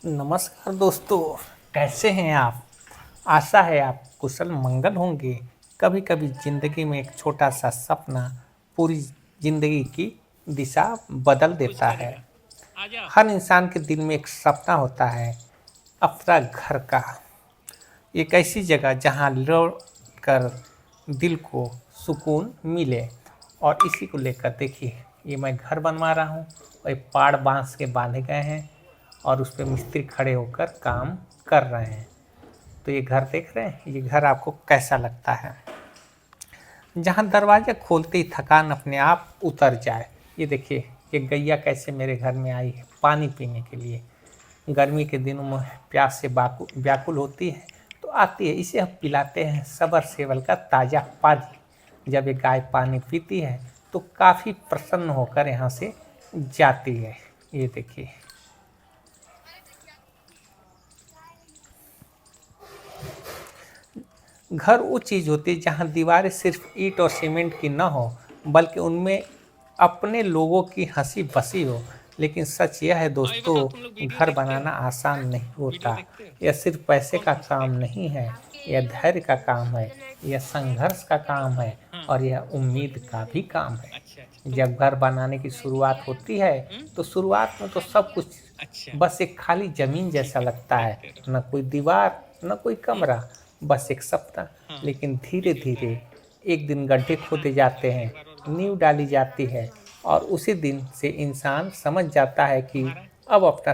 नमस्कार दोस्तों। कैसे हैं आप? आशा है आप कुशल मंगल होंगे। कभी कभी ज़िंदगी में एक छोटा सा सपना पूरी ज़िंदगी की दिशा बदल देता है। हर इंसान के दिल में एक सपना होता है, अपना घर का। एक ऐसी जगह जहां लौट कर दिल को सुकून मिले। और इसी को लेकर देखिए, ये मैं घर बनवा रहा हूँ और ये पाड़ बांस के बांधे गए हैं और उस पे मिस्त्री खड़े होकर काम कर रहे हैं। तो ये घर देख रहे हैं, ये घर आपको कैसा लगता है? जहाँ दरवाज़ा खोलते ही थकान अपने आप उतर जाए। ये देखिए, ये गैया कैसे मेरे घर में आई है पानी पीने के लिए। गर्मी के दिनों में प्यास से व्याकुल होती है तो आती है, इसे हम पिलाते हैं सबर सेवल का ताज़ा पानी। जब ये गाय पानी पीती है तो काफ़ी प्रसन्न होकर यहाँ से जाती है। ये देखिए, घर वो चीज़ होती है जहाँ दीवारें सिर्फ ईंट और सीमेंट की न हो, बल्कि उनमें अपने लोगों की हंसी बसी हो। लेकिन सच यह है अभी बताओ तुम लोग दोस्तों, वीडियो घर देखते हो? बनाना आसान नहीं वीडियो होता। देखते हो? यह सिर्फ पैसे कौन का कौन सी काम देखते हो? नहीं है, यह धैर्य का काम है, यह संघर्ष का काम है हाँ। और यह उम्मीद का भी काम है। अच्छा अच्छा जब घर बनाने की शुरुआत होती है हम्म तो शुरुआत में तो सब कुछ अच्छा। बस एक खाली जमीन ठीक जैसा है, लगता है। देखते रहो। न कोई दीवार, न कोई हम्म कमरा, बस एक सपना। हाँ। लेकिन धीरे वीडियो का धीरे है। एक दिन गड्ढे देखना खोदे है तो जाते आगे हैं, एक बार और बताओ। नींव डाली जाती है और उसी दिन से इंसान समझ जाता है कि तुम्हारा अब अपना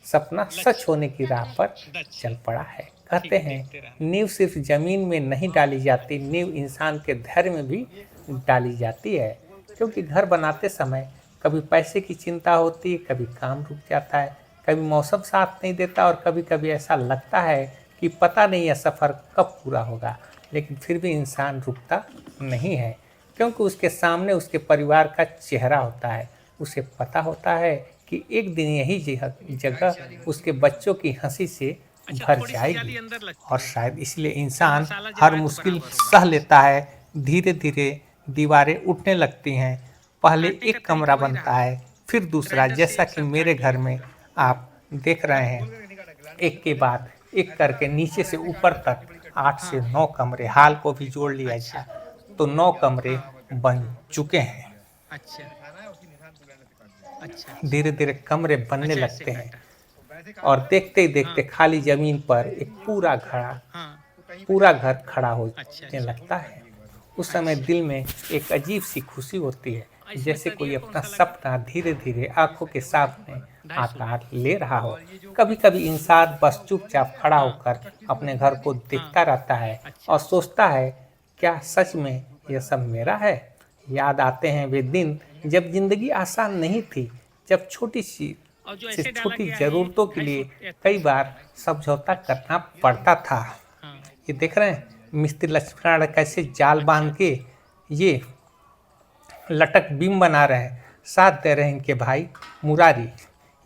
सपना सच लक्ष्य होने की राह पर दक्ष। चल पड़ा है। कहते ठीक है, हैं, देखते रहना। नींव सिर्फ जमीन में नहीं डाली जाती, नींव इंसान के धैर्य में भी डाली जाती है। क्योंकि घर बनाते समय कभी पैसे की चिंता होती है, कभी काम रुक जाता है, कभी मौसम साथ नहीं देता और कभी कभी ऐसा लगता है कि पता नहीं यह सफ़र कब पूरा होगा। लेकिन फिर भी इंसान रुकता नहीं है, क्योंकि उसके सामने उसके परिवार का चेहरा होता है। उसे पता होता है कि एक दिन यही जगह जगह उसके बच्चों की हंसी से अच्छा, भर थोड़ी सी जाएगी। जाली अंदर और लगती है शायद इसलिए तो इंसान मसाला जब हर आए तो मुश्किल बराबर होगा। सह लेता है। धीरे धीरे दीवारें उठने लगती हैं। पहले कांटे का एक तरीका कमरा वही रहा। बनता है, फिर दूसरा, ग्राइंडर से जैसा एक कि साथ मेरे काट घर दिया। में आप देख रहे हैं। एक के बाद एक करके नीचे से ऊपर तक 8 से हाँ। 9 कमरे, हाल को भी जोड़ लिया अच्छा। जाए तो 9 कमरे हाँ। बन चुके हैं। अच्छा अच्छा धीरे धीरे कमरे बनने अच्छा, ऐसे लगते हैं काटा। और देखते ही देखते हाँ खाली जमीन पर एक हाँ। पूरा घर खड़ा अच्छा होने अच्छा लगता है। उस समय अच्छा। दिल में एक अजीब सी खुशी होती है, इसमें जैसे कोई सरिया कौन अपना सा लगा? सपना धीरे धीरे आंखों के सामने 250। आकार ले रहा हो। कभी कभी इंसान बस चुपचाप खड़ा हाँ होकर अपने घर को हाँ। देखता रहता है अच्छा। और सोचता है, क्या सच में यह सब मेरा है? याद आते हैं वे दिन जब जिंदगी आसान नहीं थी, जब छोटी सी और जो से ऐसे डाला छोटी गया है ये ज़रूरतों के ढाई लिए फुट या कई 3 फुट का बार है? समझौता अच्छा। करना पड़ता था। हाँ। ये देख रहे हैं, मिस्त्री लक्ष्मण कैसे जाल अच्छा बांध के अच्छा। ये लटक बीम बना रहे हैं। साथ दे रहे हैं इनके भाई मुरारी।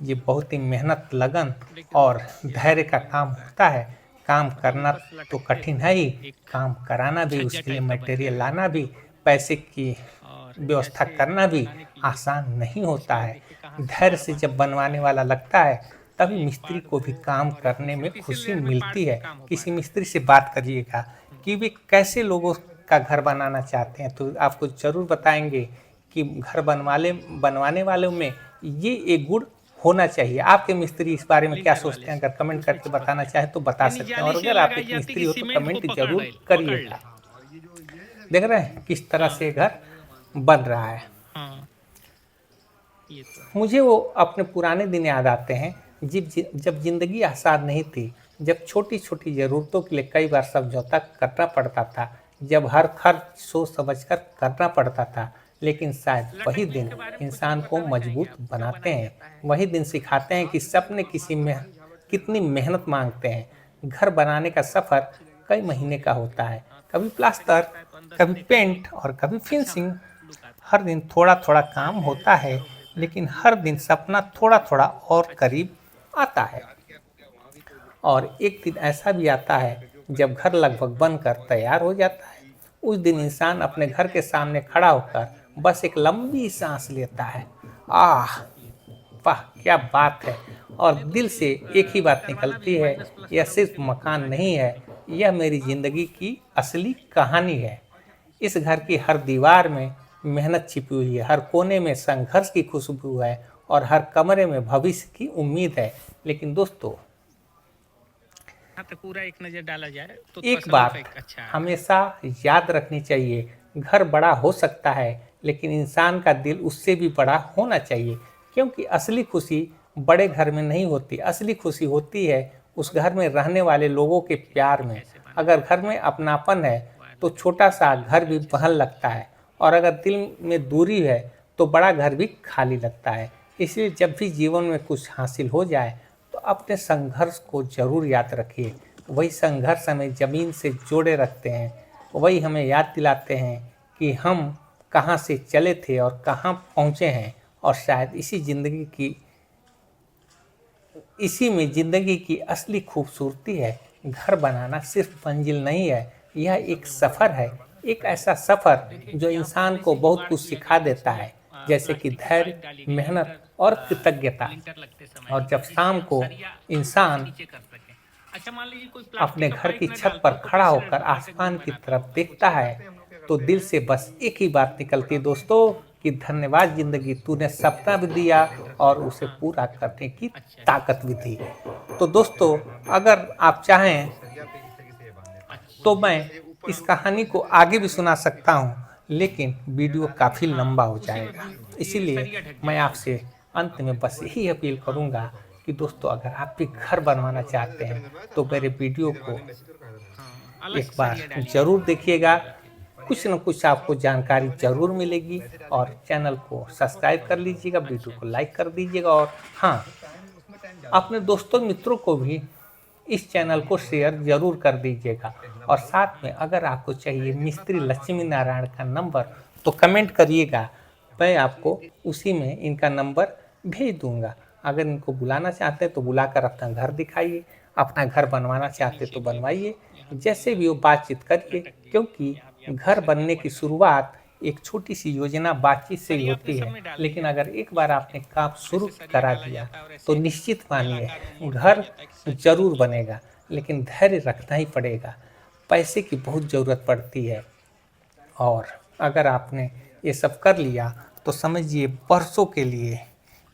ये बहुत ही मेहनत, लगन देखो और ये धैर्य का ये काम होता है होता है। काम और करना ऊपर से तो लटकते कठिन हुए है ही, एक काम कराना भी, छज्जा उसके लिए टाइप का बन मटेरियल जाएगा। लाना भी, पैसे की और व्यवस्था ऐसे करना भी बनाने के लिए आसान नहीं इसके होता लिए है। देखिए कहाँ से धैर्य पाड़ से बांध जब के रखा बनवाने है। वाला लगता है, तभी एक मिस्त्री पाड़ को भी को काम और एक करने नीचे में तीसरे खुशी लेयर में पाड़ मिलती से है। काम हो पा किसी रहा है। मिस्त्री से बात करिएगा हम्म, कि वे कैसे लोगों का घर बनाना चाहते हैं, तो आपको ज़रूर बताएंगे कि घर बनवाने वालों में ये एक गुण होना चाहिए। आपके मिस्त्री इस बारे में क्या लिंटर वाले सोचते हैं? से अगर कमेंट दूसरी करके चिपक बताना के चाहें तो बता यानी सकते हैं, जाली और से अगर आप लगाई एक जाती मिस्त्री कि हो तो सीमेंट को कमेंट पकड़ ज़रूर ले पकड़ ले। करिएगा। देख रहे हैं किस तरह हाँ से घर बन रहा है। हाँ। ये तो है। मुझे वो अपने पुराने दिन याद आते हैं, जब ज़िंदगी आसान नहीं थी, जब छोटी-छोटी ज़रूरतों के लिए कई बार समझौता करना पड़ता था, जब हर खर्च सोच समझकर करना पड़ता था। लेकिन शायद वही लटक बीम दिन के बारे में कुछ और इंसान को बताना चाहेंगे मजबूत आप? क्यों बनाते बनाया हैं। जाता है? वही दिन सिखाते हैं कि सपने कितनी मेहनत मांगते हैं। घर बनाने का सफ़र कई महीने का होता है, हाँ, तो कभी ऊपर से प्लास्टर, काटता है तो अंदर से कभी देखने में पेंट और कभी अच्छा फिनिशिंग। लुक आता है। हर दिन थोड़ा-थोड़ा काम होता है, लेकिन हर दिन सपना थोड़ा-थोड़ा और अच्छा। करीब आता है। और एक दिन ऐसा भी आता है जब घर लगभग बनकर तैयार हो जाता है। उस दिन इंसान अपने घर के सामने खड़ा होकर बस एक लंबी सांस लेता है। आह! वाह! क्या बात है! और दिल से एक ही बात निकलती है, यह सिर्फ मकान नहीं है, यह मेरी ज़िंदगी की असली कहानी है। इस घर की हर दीवार में मेहनत छिपी हुई है, हर कोने में संघर्ष की खुशबू है और हर कमरे में भविष्य की उम्मीद है। लेकिन दोस्तों, हाँ, तो पूरा एक नज़र डाला जाए तो एक थोड़ा-सा बात लुक एक अच्छा है। हमेशा याद रखनी चाहिए, घर बड़ा हो सकता है लेकिन इंसान का दिल उससे भी बड़ा होना चाहिए, क्योंकि असली खुशी बड़े घर में नहीं होती, असली खुशी होती है उस घर में रहने वाले लोगों के प्यार में। कैसे बना अगर घर में अपनापन है तो छोटा सा घर भी महल लगता है, और अगर दिल में दूरी है तो बड़ा घर भी खाली लगता है। इसलिए जब भी जीवन में कुछ हासिल हो जाए तो अपने संघर्ष को जरूर याद रखिए। वही संघर्ष हमें ज़मीन से जोड़े रखते हैं, वही हमें याद दिलाते हैं कि हम कहाँ से चले थे और कहाँ पहुँचे हैं। और शायद इसी में ज़िंदगी की असली खूबसूरती है। घर बनाना सिर्फ मंजिल नहीं है, यह एक सफ़र है, एक ऐसा सफ़र जो इंसान को बहुत कुछ सिखा देता है, जैसे कि प्लास्टिक की धैर्य, पाइप डाली गई मेहनत लिंटर और कृतज्ञता। लिंटर लगते समय, और जब जिससे शाम हम को सरिया ऊपर से इंसान नीचे कर सकें। अच्छा, मान लीजिए कोई अपने प्लास्टिक का घर की पाइप ना छत डालता पर हो तो खड़ा कैसे होकर लटक बीम आसमान की बनाता तरफ होगा? देखता है तो दिल से बस एक ही बात निकलती है दोस्तों, कि धन्यवाद ज़िंदगी, तूने सपना भी दिया और उसे हाँ, पूरा करने की अच्छा, ताकत भी दी। तो दोस्तों, अगर आप चाहें तो अच्छा। मैं इस कहानी को आगे भी सुना सकता हूँ, लेकिन वीडियो काफ़ी लंबा हाँ, हो उसी में जाएगा। ये इसीलिए सरिया ढक मैं जाएगा। आपसे अंत में बस यही अपील हाँ, करूँगा कि दोस्तों, अगर आप भी घर बनवाना चाहते हैं तो मेरे हाँ, वीडियो को हाँ, अलग एक से बार सरिया डालिएगा। ज़रूर देखिएगा। कुछ न कुछ आपको जानकारी ज़रूर मिलेगी। और चैनल को सब्सक्राइब कर लीजिएगा, वीडियो अच्छा, को अच्छा। लाइक कर दीजिएगा, और हाँ, अपने दोस्तों मित्रों को भी इस चैनल को शेयर ज़रूर कर दीजिएगा। और साथ में अगर आपको चाहिए मिस्त्री लक्ष्मी नारायण का नंबर तो कमेंट करिएगा, मैं आपको उसी में इनका नंबर भेज दूंगा। अगर इनको बुलाना चाहते हैं तो बुलाकर अपना घर दिखाइए, अपना घर बनवाना इसके चाहते नीचे तो भी एक बनवाइए, यहाँ पे जैसे भी हो बातचीत करिए। लटक गई है, क्योंकि यहाँ भी आपको घर सरिया बनने की पड़ेगा। शुरुआत एक छोटी सी योजना बातचीत से ही सरिया आपने होती सब है, में डाल लेकिन दिया। अगर एक बार आपने काम शुरू ऐसे सरिया करा डाला दिया जाता है और तो ऐसे निश्चित मानिए बेलाकार में मोड़ दिया घर जाता है कि साइड से जरूर दबे। बनेगा। लेकिन धैर्य रखना ही पड़ेगा, पैसे की बहुत ज़रूरत पड़ती है। और अगर आपने ये सब कर लिया तो समझिए बरसों के लिए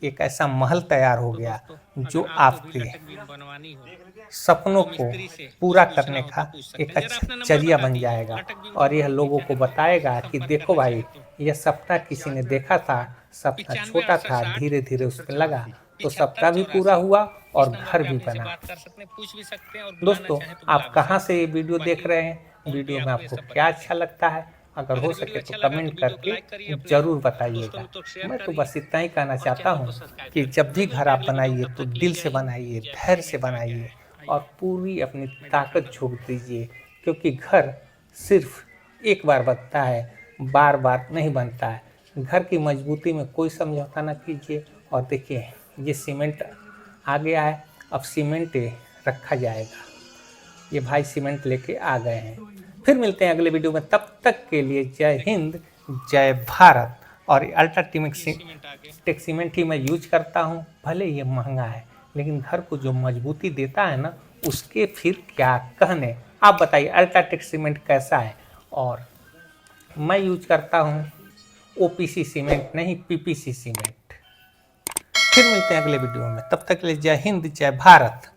एक ऐसा महल तैयार हो तो गया दोस्तों, जो अगर आपको भी आपके लटक बीम बनवानी हो सपनों तो को मिस्त्री से कुछ पूरा पूछना करने हो तो का पूछ सकते एक हैं। ज़रा अच्छा अपना नंबर जरिया बता बन दीजिए, जाएगा। लटक बीम और यह बनवाने की लोगों को चाहे तो बताएगा कि संपर्क देखो करना भाई, चाहे तो यह सपना किसी ने देखा था, सपना 95 छोटा 68 था, 60 धीरे धीरे उसमें लगा, तो 75 सपना भी पूरा 84। हुआ इस और नंबर घर पे भी आप इनसे बना। बात कर सकते हैं, पूछ भी सकते हैं और बुलाना दोस्तों, चाहें तो बुला आप भी कहाँ सकते से ये हैं। वीडियो देख बाकी रहे हैं, फ़ोन पे वीडियो या में तो ये आपको सब क्या बता अच्छा देंगे। लगता है, अगर हो अगर वीडियो सके तो अच्छा लगा तो कमेंट वीडियो को करके लाइक करिए, अपने ज़रूर दोस्तों बताइएगा। मित्रों को शेयर मैं तो करिए बस इतना ही कहना और चाहता चैनल हूँ को सब्सक्राइब कि करिए। जब भी फिर घर मिलते हैं आप अगले वीडियो में, बनाइए तब तो तक के लिए दिल जय से हिंद, बनाइए, जय धैर्य भारत। से मित्र आ गया बनाइए है, और आइए पूरी अपनी मैं ताकत दिखाता हूँ। झोंक दीजिए। क्योंकि घर सिर्फ एक बार बनता है, बार बार नहीं बनता है। घर की मजबूती में कोई समझौता ना कीजिए। और देखिए, ये सीमेंट आ गया है, अब सीमेंट रखा जाएगा। ये भाई सीमेंट लेके आ गए हैं। फिर मिलते हैं अगले वीडियो में, तब तक के लिए जय देखिए, हिंद, जय भारत। और अल्ट्राटेक ये सीमेंट आ गया। सीमेंट ही मैं यूज करता हूँ, भले ये महंगा है लेकिन घर को जो मजबूती देता है ना, उसके फिर क्या कहने। आप बताइए अल्ट्राटेक सीमेंट कैसा है। और मैं यूज करता हूँ ओपीसी सीमेंट, नहीं पीपीसी सीमेंट। फिर मिलते हैं अगले वीडियो में, तब तक के लिए जय हिंद, जय भारत।